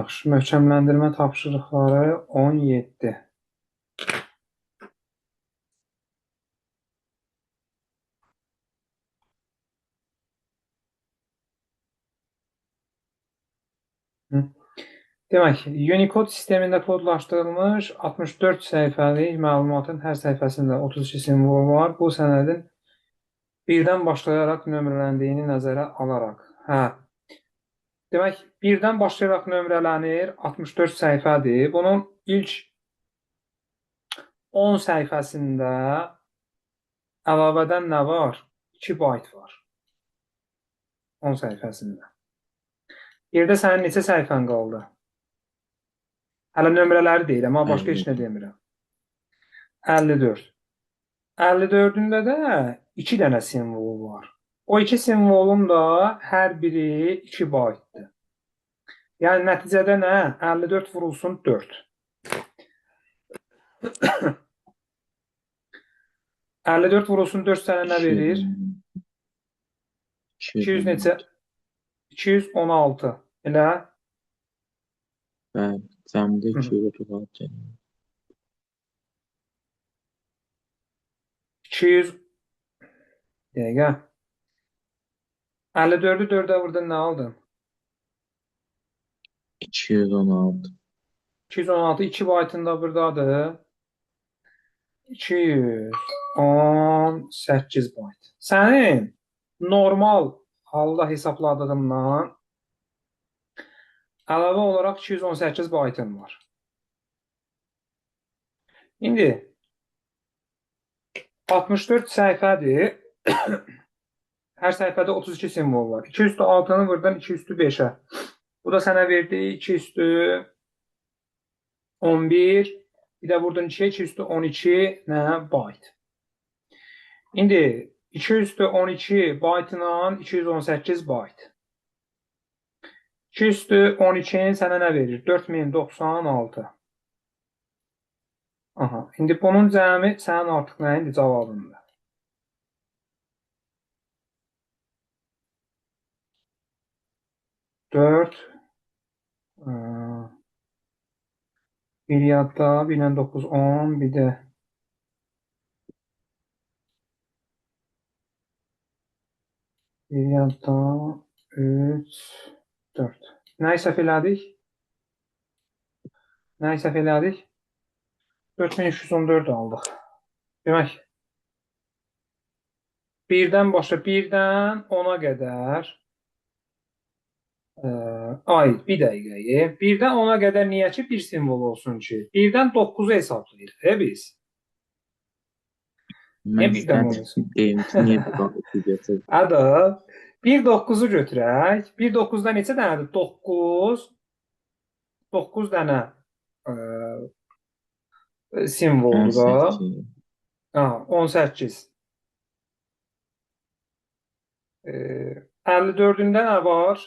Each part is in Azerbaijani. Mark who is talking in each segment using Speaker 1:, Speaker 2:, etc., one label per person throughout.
Speaker 1: Yaxşı, möhkəmləndirmə tapşırıqları 17. Hı. Demək, Unicode sistemində kodlaşdırılmış 64 səhifəlik məlumatın hər səhifəsində 32 simvol var. Bu sənədin birdən başlayaraq nömrələndiyini nəzərə alaraq. Hə. Demək, birdən başlayaraq nömrələnir, 64 səhifədir. Bunun ilk 10 səhifəsində əlavədən nə var? 2 bayt var. 10 səhifəsində. Yerdə sənin neçə səhifən qaldı? Hələ nömrələri deyirəm, amma başqa heç nə
Speaker 2: 50.
Speaker 1: demirəm. 54. 54-ündə də 2 dənə simvol var. O 2 simvolun da hər biri 2 baytdır. Yəni nəticədə nə? 54 vurulsun 4. 54 vurulsun 4 sənə nə verir? 200 neçə?
Speaker 2: 216.
Speaker 1: 216. Elə?
Speaker 2: Bəli, cəmdə
Speaker 1: Hı.
Speaker 2: 236 gəlir.
Speaker 1: 200 dəqiqə. 54-ü 4-ə vurdun, nə aldın?
Speaker 2: 216.
Speaker 1: 216, 2 baytında buradadır. 218 bayt. Sənin normal halda hesabladığımdan əlavə olaraq 218 baytın var. İndi 64 səhifədir. Hər səhifədə 32 simvol var. 2 üstü 6-nı vurdun 2 üstü 5-ə. Bu da sənə verdi 2 üstü 11. Bir də vurdun 2-yə 2 üstü 12 nə? Bayt. İndi 2 üstü 12 baytla 218 bayt. 2 üstü 12-nin sənə nə verir? 4096. Aha. İndi bunun cəmi sənin artıq nə idi cavabında? 4 bir yadda, 1 ilə 9, 10, bir də 1 yadda, 3, 4. Nə səhv elədik? Nə səhv elədik? 4314 aldıq. Demək, birdən başa, birdən 10-a qədər ay, bir dəqiqəyə. Birdən 10-a qədər niyə ki bir simvol olsun ki? Birdən 9-u hesablayırıq biz. Niyə
Speaker 2: Mən
Speaker 1: birdən
Speaker 2: istədim
Speaker 1: olsun?
Speaker 2: deyim ki, niyə bu qaldı götür.
Speaker 1: Ada, 1 9-u götürək. 1 9-da neçə dənədir? 9. 9 dənə simvoldur da.
Speaker 2: 18.
Speaker 1: Ha, 18. 54-ündə nə var?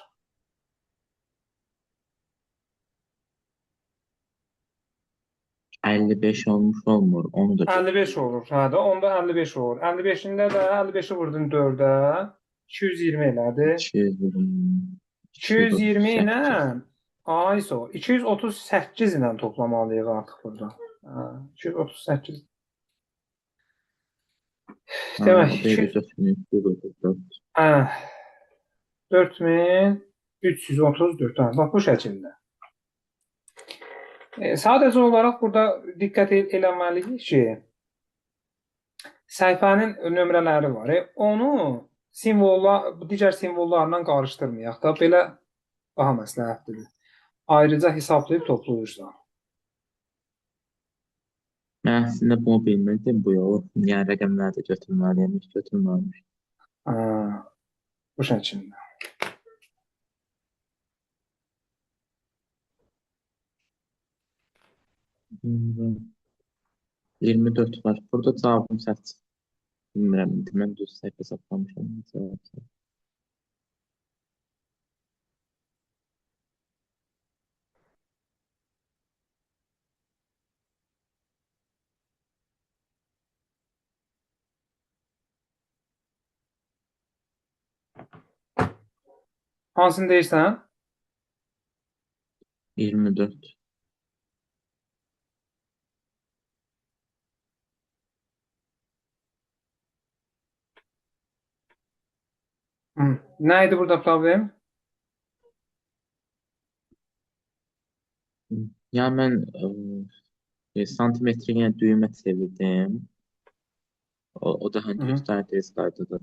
Speaker 2: 55 olmuş olmur. Onu da götür.
Speaker 1: 55 olur. Hə də onda 55 olur. 55-ində də 55-i vurdun 4-ə. 220 elədi.
Speaker 2: 220.
Speaker 1: 220 ilə
Speaker 2: 238.
Speaker 1: ayso 238 ilə toplamalıyıq artıq burada. Hə, 238.
Speaker 2: Ha,
Speaker 1: Demək
Speaker 2: o da elə
Speaker 1: 200
Speaker 2: 4334.
Speaker 1: hə, 4334. Hə, bax bu şəkildə. Sadəcə olaraq burada diqqət eləməliyik ki, səhifənin nömrələri var. Onu digər simvollarla qarışdırmayaq da, belə daha məsləhətlidir. Ayrıca hesablayıb toplayırsan.
Speaker 2: Mən əslində bunu bilmirdim bu yolu. Yəni rəqəmlər də götürməliymiş, götürməmiş.
Speaker 1: Hə, bu şəkildə.
Speaker 2: 24 var. Burada cavabım səhv. Bilmirəm, mən düz səhv hesablamışam.
Speaker 1: Hansını deyirsən?
Speaker 2: 24.
Speaker 1: Neydi burada problem?
Speaker 2: Ya mən santimetrə düymə çevirdim. O da hani
Speaker 1: Hı.
Speaker 2: göstərdiyi slaydda da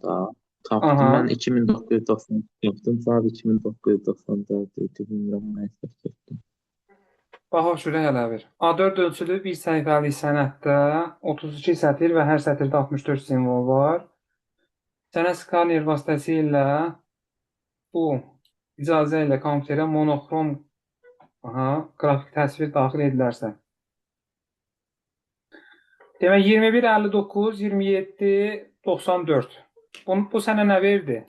Speaker 2: tapdım. Mən
Speaker 1: Aha.
Speaker 2: 2990 tapdım. Cavab 2994 idi. Bilmirəm nə etdim.
Speaker 1: Baxaq şuraya hələ ver. A4 ölçülü bir səhifəlik sənəddə 32 sətir və hər sətirdə 64 simvol var. Sənəd skaner vasitəsilə bu icazə ilə kompüterə monoxrom qrafik təsvir daxil edilərsə. Demək 21, 59, 27, 94. Bu sənə nə verdi?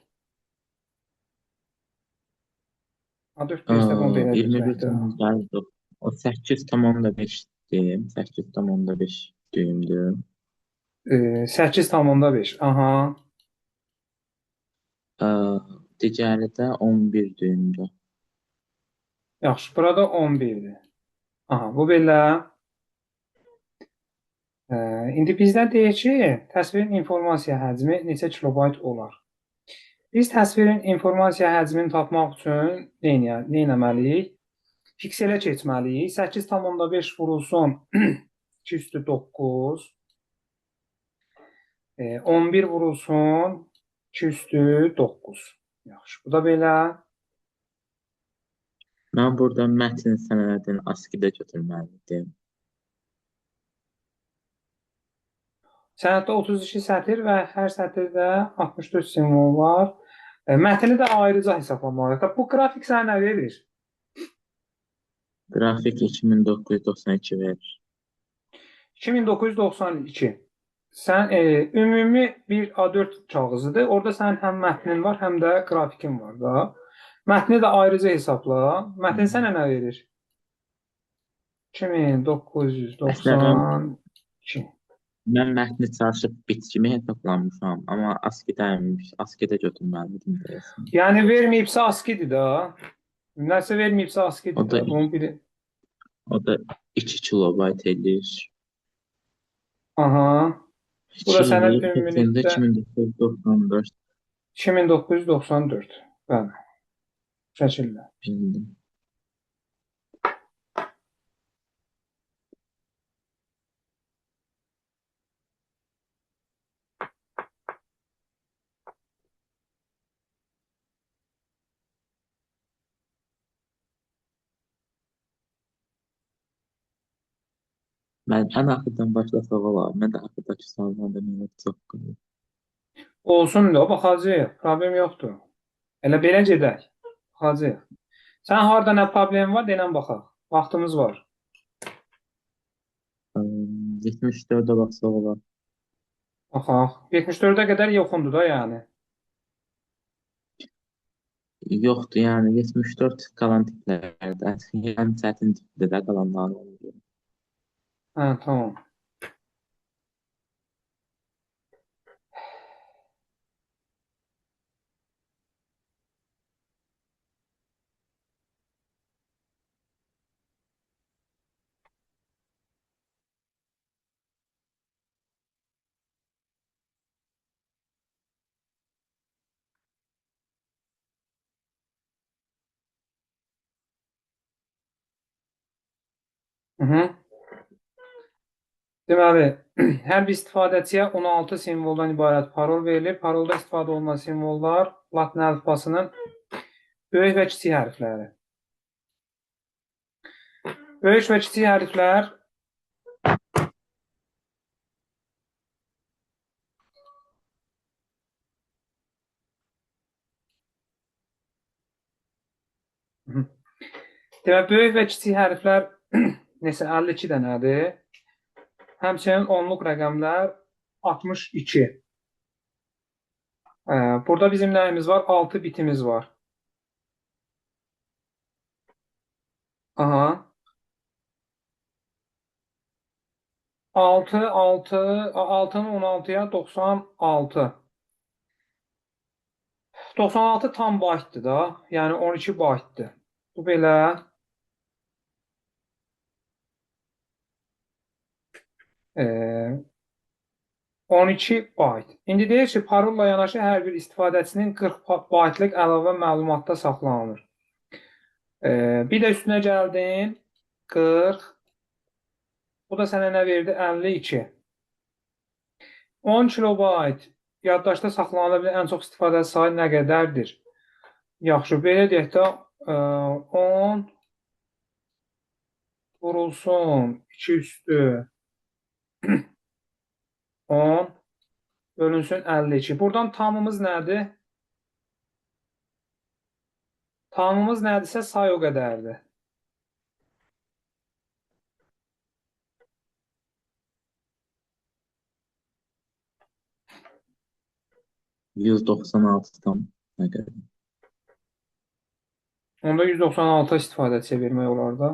Speaker 1: A4 birisi də bunu belə
Speaker 2: 21
Speaker 1: götürəkdir.
Speaker 2: tamam gəldi. O 8,5'dir. 8,5 düymdür.
Speaker 1: 8,5. Aha.
Speaker 2: Digəri də 11 düymdür.
Speaker 1: Yaxşı, burada 11-dir. Aha, bu belə. İndi bizdən deyir ki, təsvirin informasiya həcmi neçə kilobayt olar? Biz təsvirin informasiya həcmini tapmaq üçün nə etməliyik? Pikselə keçməliyik. 8,5 vurulsun 2 üstü 9. 11 vurulsun 2 üstü 9. Yaxşı, bu da belə.
Speaker 2: Mən burada mətn sənədini ASCII-də götürməliydim.
Speaker 1: Sənəddə 32 sətir və hər sətirdə 64 simvol var. Mətni də ayrıca hesablamalıyıq. Bu qrafik sənə nə verir?
Speaker 2: Qrafik 2992 verir.
Speaker 1: 2992. Sən ümumi bir A4 kağızıdır. Orada sənin həm mətnin var, həm də qrafikin var da. Mətni də ayrıca hesabla. Mətn sənə nə verir?
Speaker 2: Əslində
Speaker 1: 2992.
Speaker 2: mən mətni çalışıb bit kimi hesablamışam, amma ASCII-dəymiş. ASCII-də götürməliydim deyəsən.
Speaker 1: Yəni verməyibsə ASCII-dir də. Nəsə verməyibsə
Speaker 2: O
Speaker 1: ASCII-dir
Speaker 2: da
Speaker 1: də. Bunun biri.
Speaker 2: o da 2 kilobayt edir.
Speaker 1: Aha. Bu da sənə
Speaker 2: 2
Speaker 1: ümumilikdə
Speaker 2: 2994
Speaker 1: 2994. Bəli. Şəkildə.
Speaker 2: bildim. Mən ən axırdan başlasaq olar. Mən də axırdakı suallardan elə çox qalır.
Speaker 1: Olsun da baxacağıq. Problem yoxdur. Elə belə gedək. Baxacağıq. Sən harda nə problem var, denən baxaq. Vaxtımız var.
Speaker 2: 74-də baxsaq olar.
Speaker 1: Baxaq. 74-ə qədər yoxundur da yəni.
Speaker 2: Yoxdur, yəni 74 qalan tiplərdə, ən çətin tipdə də qalanlar olur.
Speaker 1: Hə, tamam. Hı -hı. Deməli, hər bir istifadəçiyə 16 simvoldan ibarət parol verilir. Parolda istifadə olunan simvollar Latin əlifbasının böyük və kiçik hərfləri. Böyük və kiçik hərflər demək, böyük və kiçik hərflər neçə 52 dənədir. Həmçinin onluq rəqəmlər 62. Burada bizim nəyimiz var? 6 bitimiz var. Aha. 6, 6, 6-nın 16-ya 96. 96 tam baytdır da. Yəni 12 baytdır. Bu belə. E, 12 byte. İndi deyir ki, parolla yanaşı hər bir istifadəçinin 40 baytlıq əlavə məlumatda saxlanılır. Bir də üstünə gəldin 40. Bu da sənə nə verdi? 52. 10 kilobayt yaddaşda saxlanıla bilən ən çox istifadəçi sayı nə qədərdir? Yaxşı, belə deyək də 10 vurulsun 2 üstü 10 bölünsün 52. Buradan tamımız nədir? Tamımız nədirsə say o qədərdir.
Speaker 2: %196 tam nə qədər?
Speaker 1: Onda 196 istifadəçiyə vermək olar da.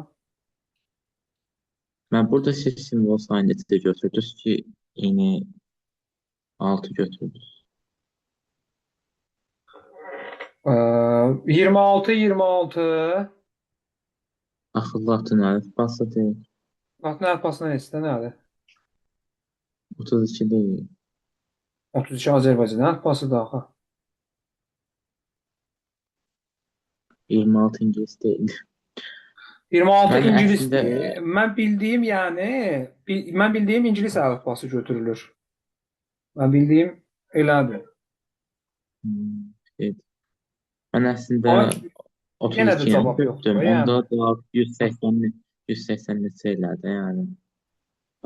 Speaker 2: Mən burada siz simvol sayını neçədə götürdünüz ki, yeni 6 götürdünüz.
Speaker 1: 26 26
Speaker 2: Axı Latin əlifbası deyil,
Speaker 1: Latin əlifbasına neçədə nədir?
Speaker 2: 32 deyil.
Speaker 1: 32 Azərbaycan əlifbasıdır axı.
Speaker 2: 26 ingilis deyil.
Speaker 1: 26
Speaker 2: Mən
Speaker 1: ingilisdir.
Speaker 2: əslində
Speaker 1: Mən bildiyim, mən bildiyim ingilis əlifbası götürülür. Mən bildiyim elədir.
Speaker 2: Şey, mən əslində
Speaker 1: Amma yenə də
Speaker 2: 32-yə
Speaker 1: cavab yoxdur.
Speaker 2: götürdüm. Onda
Speaker 1: Yəni,
Speaker 2: cavab 180 neçə elədi, yəni.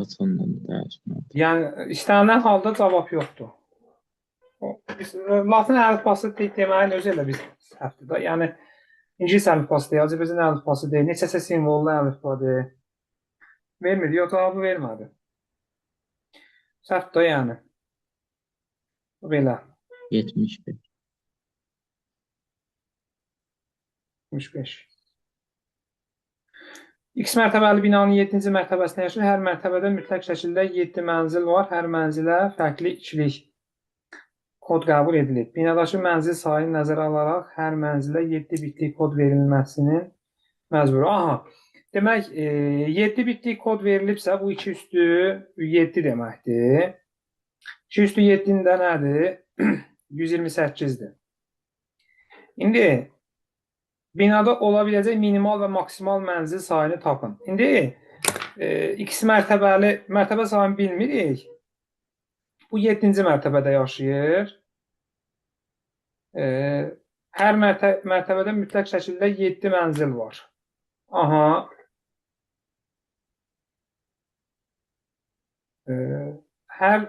Speaker 2: Açından da dəyişmədi.
Speaker 1: yəni istənilən halda cavab yoxdur. Latin əlifbası deməyin özü elə bir səhvdir da. Yəni ingilis əlifbası deyil, Azərbaycan əlifbası deyil, neçəsə simvollu əlifbadır. Vermir, yox cavabı vermədi. Səhv da yəni. Belə.
Speaker 2: 75.
Speaker 1: 65. X mərtəbəli binanın 7-ci mərtəbəsində yaşayır. Hər mərtəbədə mütləq şəkildə 7 mənzil var. Hər mənzilə fərqli ikilik kod qəbul edilir. Binadakı mənzil sayını nəzərə alaraq hər mənzilə 7 bitlik kod verilməsinin məcburi. Aha. Demək, 7 bitlik kod verilibsə, bu 2 üstü 7 deməkdir. 2 üstü 7-nin də nədir? 128-dir. İndi binada ola biləcək minimal və maksimal mənzil sayını tapın. İndi x mərtəbə sayını bilmirik. Bu 7-ci mərtəbədə yaşayır. Hər mərtəbədə mütləq şəkildə 7 mənzil var. Aha. Hər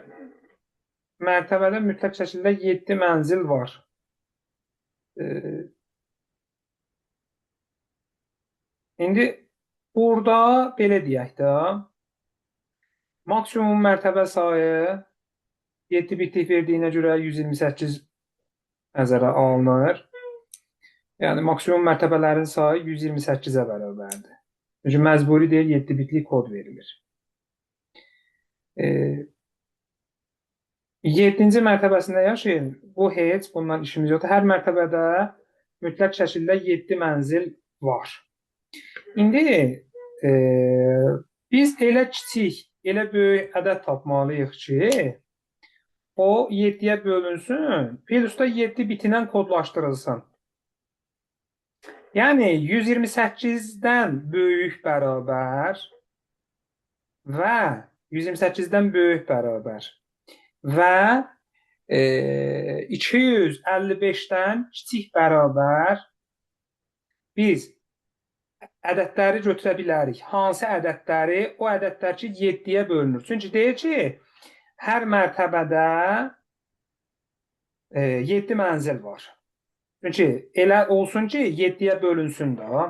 Speaker 1: mərtəbədə mütləq şəkildə 7 mənzil var. İndi burada belə deyək də, maksimum mərtəbə sayı 7 bitlik verdiyinə görə 128 nəzərə alınır. Yəni maksimum mərtəbələrin sayı 128-ə bərabərdir. Çünki məcburi deyil, 7 bitlik kod verilir. 7-ci mərtəbəsində yaşayın. Bu heç, bundan işimiz yoxdur. Hər mərtəbədə mütləq şəkildə 7 mənzil var. İndi biz elə kiçik, elə böyük ədəd tapmalıyıq ki, o 7-yə bölünsün, plus-da 7 bitindən kodlaşdırılsın. Yəni 128-dən böyük bərabər və 128-dən böyük bərabər və 255-dən kiçik bərabər biz ədədləri götürə bilərik. Hansı ədədləri? O ədədlər ki 7-yə bölünür. Çünki deyir ki, hər mərtəbədə 7 mənzil var. Çünki elə olsun ki 7-yə bölünsün də.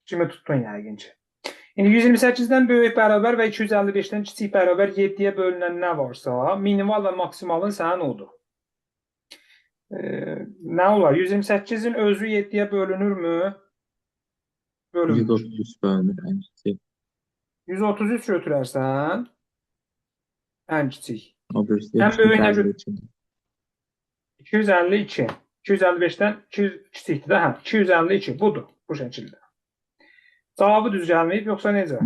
Speaker 1: Kimi tutdun yəqin ki. İndi 128-dən böyük bərabər və 255-dən kiçik bərabər 7-yə bölünən nə varsa, minimal və maksimalın sənin odur. Nə olar? 128-in özü 7-yə bölünürmü? Bölünmür.
Speaker 2: 133 bölünür ən kiçik.
Speaker 1: 133 götürərsən, ən kiçik.
Speaker 2: O birisi
Speaker 1: Ən böyük nə
Speaker 2: 252.
Speaker 1: 252. 255-dən 200 kiçikdir də, hə, 252 budur bu şəkildə. Cavabı düz gəlməyib, yoxsa necə?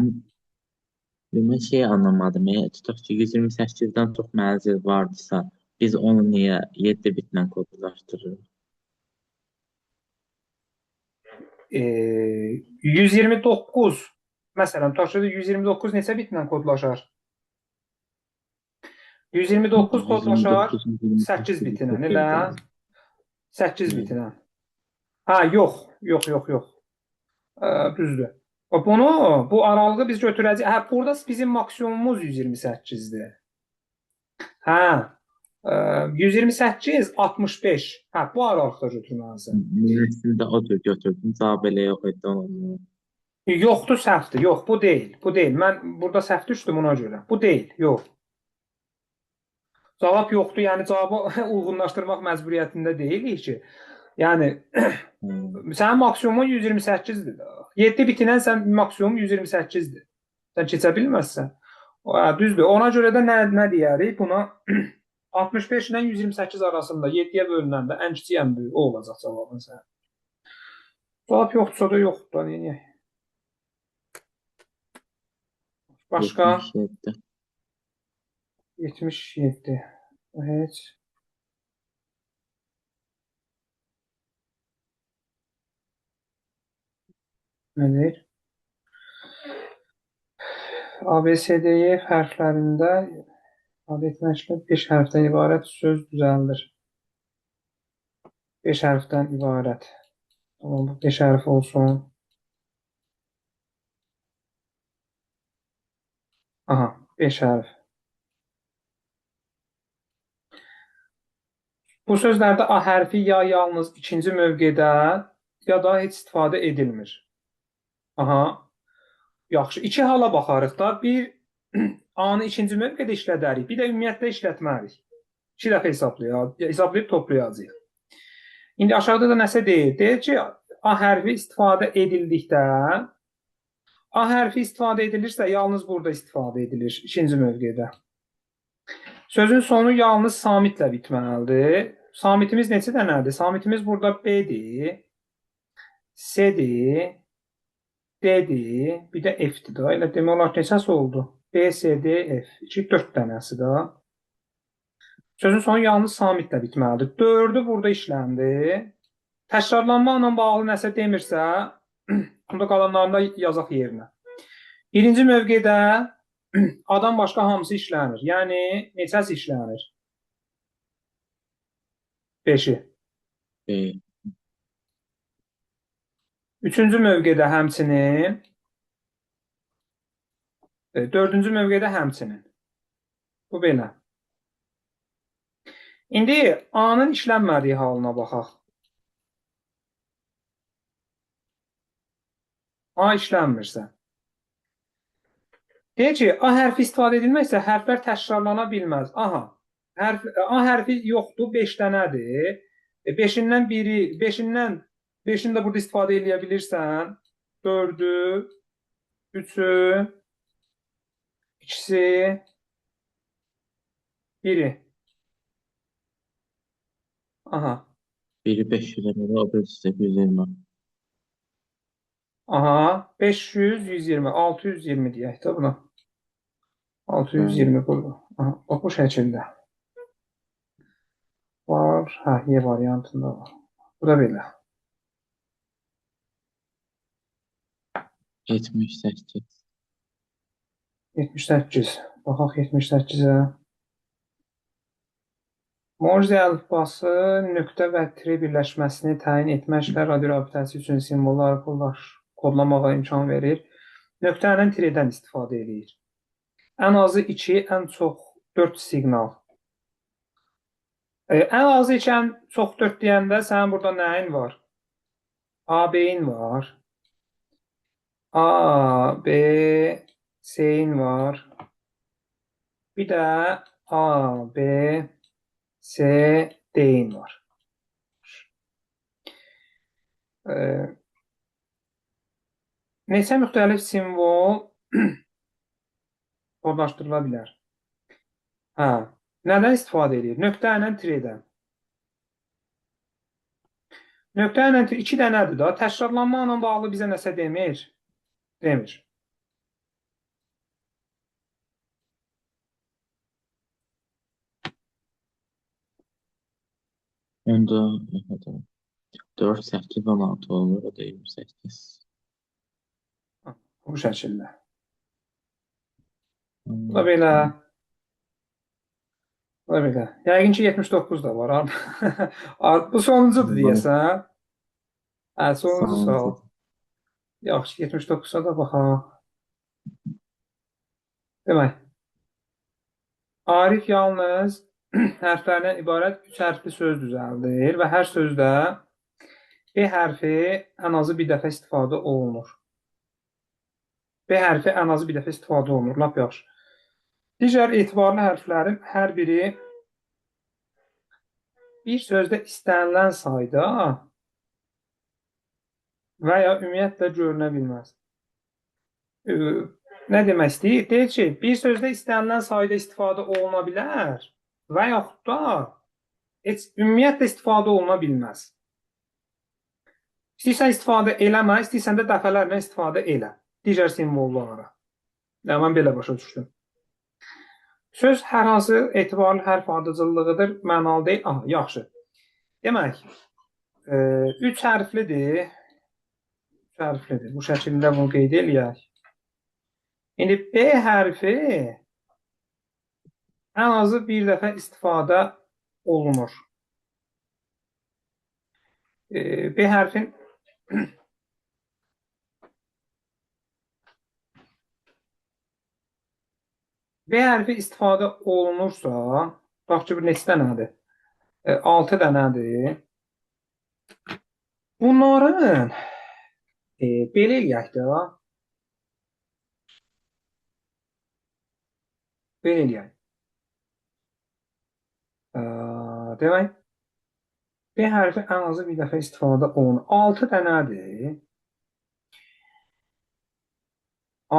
Speaker 2: Ben şey anlamadım. Tutaq ki 128-dən çox mənzil vardısa, biz onu niyə 7 bitlə kodlaşdırırıq?
Speaker 1: 129 məsələn, tutaq ki, 129 neçə bitlə kodlaşar? 129 kodlaşar
Speaker 2: 129-un
Speaker 1: 8
Speaker 2: 28-i
Speaker 1: bitinə,
Speaker 2: çox
Speaker 1: elə?
Speaker 2: gözəl.
Speaker 1: 8
Speaker 2: Hı.
Speaker 1: bitinə. Ha, yox. Düzdür. Bu aralığı biz götürəcəyik. Hə, burada bizim maksimumumuz 128-dir. Hə, 128, 65. Hə, bu aralıqda götürməlisən.
Speaker 2: Mən əslində o cür götürdüm. Cavab elə yox idi onun.
Speaker 1: Yoxdur, səhvdir. Yox, bu deyil. Bu deyil. Mən burada səhv düşdüm ona görə. Bu deyil. Yox. Cavab yoxdur. Yəni cavabı uyğunlaşdırmaq məcburiyyətində deyilik ki, yəni
Speaker 2: Hı.
Speaker 1: sənin maksimumun 128-dir. 7 bitinən sən maksimum 128-dir. Sən keçə bilməzsən. Düzdür. Ona görə də nə deyərik? Buna 65 ilə 128 arasında 7-yə bölünəndə ən kiçik ən böyük o olacaq cavabın sənin. Cavab yoxdursa da yoxdur da deyək. Başqa
Speaker 2: 77.
Speaker 1: 77. Heç. Nədir? ABCDE hərflərində ifadə etməklə 5 hərfdən ibarət söz düzəldir. 5 hərfdən ibarət. Tamam, bu 5 hərf olsun. Aha, 5 hərf. Bu sözlərdə A hərfi ya yalnız ikinci mövqedə, ya da heç istifadə edilmir. Aha, yaxşı. İki hala baxarıq da. Bir, A-nı ikinci mövqedə işlədərik. Bir də ümumiyyətlə işlətmərik. 2 dəfə hesablayıb toplayacağıq. İndi aşağıda da nəsə deyir? Deyir ki, A hərfi istifadə edildikdə, A hərfi istifadə edilirsə, yalnız burada istifadə edilir, ikinci mövqedə. Sözün sonu yalnız samitlə bitməlidir. Samitimiz neçə dənədir? Samitimiz burada B-dir, C-dir, D-dir, bir də F-dir da. Elə demək olar neçəsi oldu? B, C, D, F. 4 dənəsi da. Sözün sonu yalnız samitlə bitməlidir. 4-ü burada işləndi. Təkrarlanmaqla bağlı nəsə demirsə, bunda qalanlarını da yazaq yerinə. Birinci mövqedə adam başqa hamısı işlənir. Yəni, neçəsi işlənir? 5-i.
Speaker 2: B.
Speaker 1: Üçüncü mövqedə həmçinin. Dördüncü mövqedə həmçinin. Bu belə. İndi A-nın işlənmədiyi halına baxaq. A işlənmirsə. Deyək ki, A hərfi istifadə edilməksə, hərflər təkrarlana bilməz. Aha, A hərfi yoxdur, 5 dənədir. 5-indən biri, 5-indən 5-ini də burada istifadə edə bilirsən. 4-ü, 3-ü, 2-si, 1-i. Aha.
Speaker 2: Biri 500'e göre, o birisi 820.
Speaker 1: Aha, 500, 120, 620 deyək də buna. 620 burada. Aha, bax bu şəkildə. Var, hə, Y variantında var. Bu da belə.
Speaker 2: 78.
Speaker 1: 78. Baxaq 78-ə. Morze əlifbası nöqtə və tire birləşməsini təyin etməklə radiorabitəsi üçün simvolları kodlamağa imkan verir. Nöqtə ilə tirədən istifadə edir. Ən azı 2, ən çox 4 siqnal. Ən azı 2, ən çox 4 deyəndə sənin burada nəyin var? A, B-in var. A, B, C-in var. Bir də A, B, C, D-in var. Neçə müxtəlif simvol kodlaşdırıla bilər? Hə, nədən istifadə edir? Nöqtə ilə tirədən. Nöqtə ilə 2 dənədir da. Təkrarlanma ilə bağlı bizə nəsə demir? Demir.
Speaker 2: Onda 4, 8, 16 olur. O da 28.
Speaker 1: Bu şəkildə. Bu da
Speaker 2: Hmm,
Speaker 1: belə.
Speaker 2: tamam.
Speaker 1: Bu da belə. Yəqin ki 79 da var. Bu sonuncudur
Speaker 2: Var.
Speaker 1: deyəsən. Hə, sonuncu sual.
Speaker 2: Sonuncu.
Speaker 1: Yaxşı, 79-a da baxaq. Demək, Arif yalnız hərflərdən ibarət 3 hərfli söz düzəldir və hər sözdə B hərfi ən azı bir dəfə istifadə olunur. B hərfi ən azı bir dəfə istifadə olunur. Lap yaxşı. Digər etibarlı hərflərin hər biri bir sözdə istənilən sayda və ya ümumiyyətlə görünə bilməz. Nə demək istəyir? Deyir ki, bir sözdə istənilən sayda istifadə oluna bilər və yaxud da heç ümumiyyətlə istifadə oluna bilməz. İstəyirsən istifadə eləmə, istəyirsən də dəfələrlə istifadə elə. Digər simvollara. Yəni, mən belə başa düşdüm. Söz hər hansı etibarlı hərf ardıcıllığıdır, mənalı deyil. Aha, yaxşı. Demək, 3 hərflidir. 3 hərflidir. Bu şəkildə bunu qeyd eləyək. İndi B hərfi ən azı bir dəfə istifadə olunur. B hərfin B hərfi istifadə olunursa, bax ki, bu neçə dənədir? 6 dənədir. Bunların belə eləyək də, belə eləyək. Demək, B hərfi ən azı bir dəfə istifadə olunur. 6 dənədir.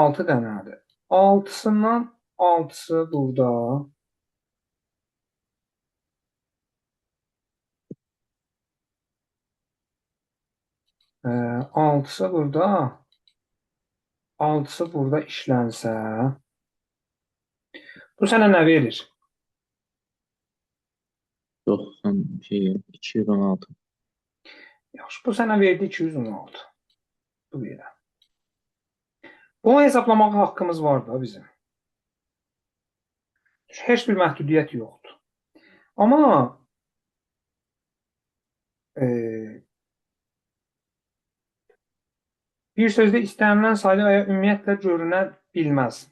Speaker 1: 6 dənədir. 6-sından 6-sı burada. 6-sı burada. 6-sı burada işlənsə, bu sənə nə verir?
Speaker 2: 216.
Speaker 1: Yaxşı, bu sənə verdi 216. Bu belə. Bunu hesablamağa haqqımız var da bizim. Heç bir məhdudiyyət yoxdur. Amma bir sözdə istənilən sayda və ya ümumiyyətlə görünə bilməz.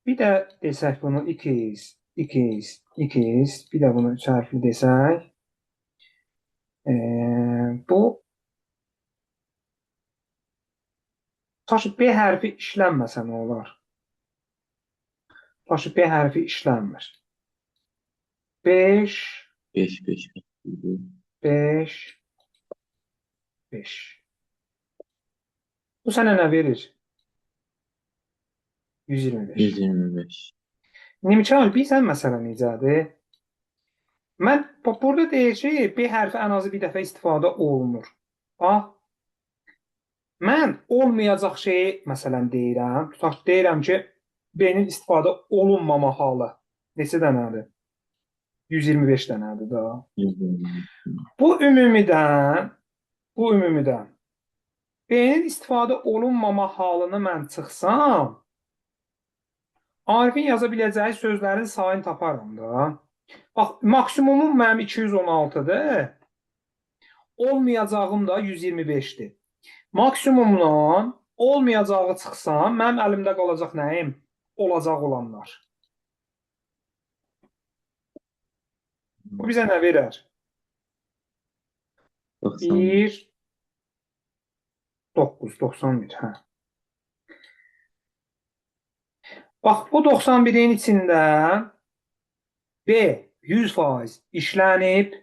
Speaker 1: Bir də desək bunu 2x, 2x, 2x, bir də bunu 3 hərfli desək, bu B hərfi işlənməsə nə olar? B hərfi işlənmir. 5,
Speaker 2: 5, 5.
Speaker 1: 5, 5. Bu sənə nə verir? 125.
Speaker 2: 125.
Speaker 1: İndi Mikail, bilirsən məsələ necədir? Mən burada deyir ki, B hərfi ən azı bir dəfə istifadə olunur. Bax, mən olmayacaq şeyi məsələn deyirəm. Tutaq deyirəm ki, B-nin istifadə olunmama halı neçə dənədir? 125 dənədir da.
Speaker 2: 125.
Speaker 1: Bu ümumidən B-nin istifadə olunmama halını mən çıxsam, Arifin yaza biləcəyi sözlərin sayını taparam da. Bax, maksimumum mənim 216-dır. Olmayacağım da 125-dir. Maksimumdan olmayacağı çıxsam, mənim əlimdə qalacaq nəyim? Olacaq olanlar. Bu bizə nə verər? 1, 9, 91. Hə. Bax, bu 91-in içində B 100% işlənib,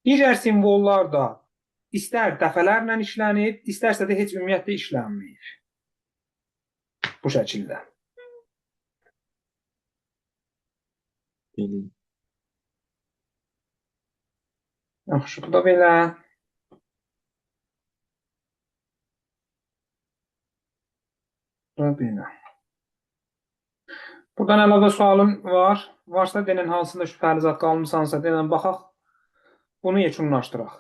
Speaker 1: digər simvollar da istər dəfələrlə işlənib, istərsə də heç ümumiyyətlə işlənməyib. Bu şəkildə. Yaxşı, bu da belə. Bu da belə. Buradan əlavə sualın var. Varsa denən hansında şübhəli zad qalmısansa denən baxaq. Bunu yekunlaşdıraq.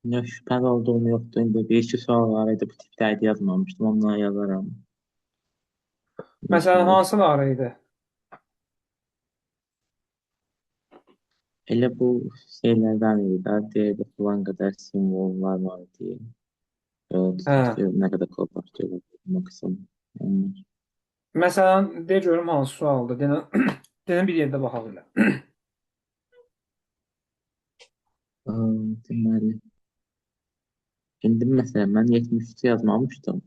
Speaker 2: Ya şüpheli olduğum yoktu. İndi bir iki sual var idi. Bu tipdəydi yazmamışdım. Onları yazaram.
Speaker 1: Məsələn,
Speaker 2: Yoxdur.
Speaker 1: hansıları idi?
Speaker 2: Elə bu şeylərdən idi də. Deyirdi filan qədər simvollar var diye.
Speaker 1: Hə.
Speaker 2: Ne kadar kod diyorlar. Maksimum. Onlar.
Speaker 1: Məsələn, de görüm hansı sualdır. Denən, denən bir yerdə baxaq elə.
Speaker 2: Deməli. İndi məsələn mən 73 yazmamışdım.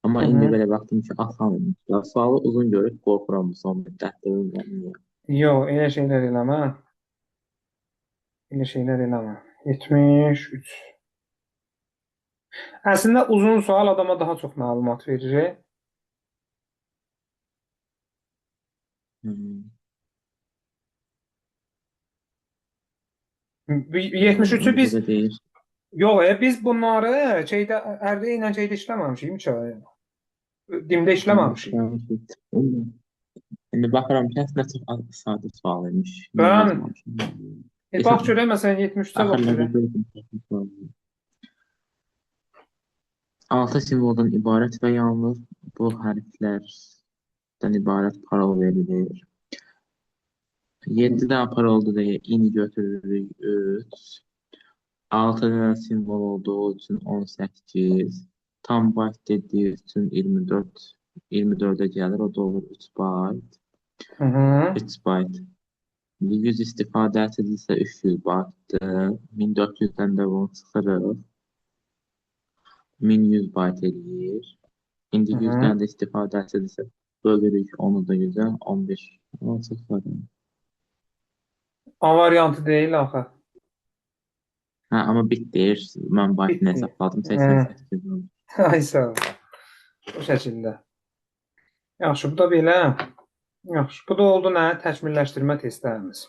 Speaker 2: Ama
Speaker 1: Hı
Speaker 2: indi
Speaker 1: -hı.
Speaker 2: belə baxdım ki, asanmış. Ya, sualı uzun görüb qorxuram bu son müddətdə. Bilmirəm.
Speaker 1: Yox, elə şeylər eləmə. Elə şeylər eləmə. 73. Əslində uzun sual adama daha çox məlumat verir.
Speaker 2: Hmm.
Speaker 1: 73'ü biz
Speaker 2: Burada deyir.
Speaker 1: yox, biz bunları şeydə ərdə ilə şeydə işləməmişik ki. Dimdə işləməmişik.
Speaker 2: İndi baxıram ki, əslində çox sadə sual imiş. Niyə
Speaker 1: Ben
Speaker 2: yazmamışım?
Speaker 1: bax görək məsələn 73-ə bax
Speaker 2: Axırlarda
Speaker 1: görək.
Speaker 2: gördüm. 6 simvoldan ibarət və yalnız bu hərflərdən ibarət parol verilir. 7 dənə paroldu deyə ini götürürük 3. 6 dənə simvol olduğu üçün 18. Tam byte dediği üçün 24. 24'e gəlir, o da olur 3 byte.
Speaker 1: Hı -hı.
Speaker 2: 3 byte. 100 istifadə edilsə 300 byte'dır. 1400'dən də bunu çıxırıq. 1100 byte eləyir. İndi
Speaker 1: Hı
Speaker 2: 100'dən
Speaker 1: -hı.
Speaker 2: də istifadə edilsə bölürük onu da 100'ə 11. O çıxır.
Speaker 1: A variantı deyil axı.
Speaker 2: Hə, amma bit deyir. Mən byte-ni
Speaker 1: Bitdi.
Speaker 2: hesabladım 88 oldu.
Speaker 1: Ay sağ ol. Bu şəkildə. Yaxşı, bu da belə. Yaxşı, bu da oldu nə? Təkmilləşdirmə testlərimiz.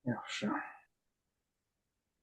Speaker 1: Yaxşı.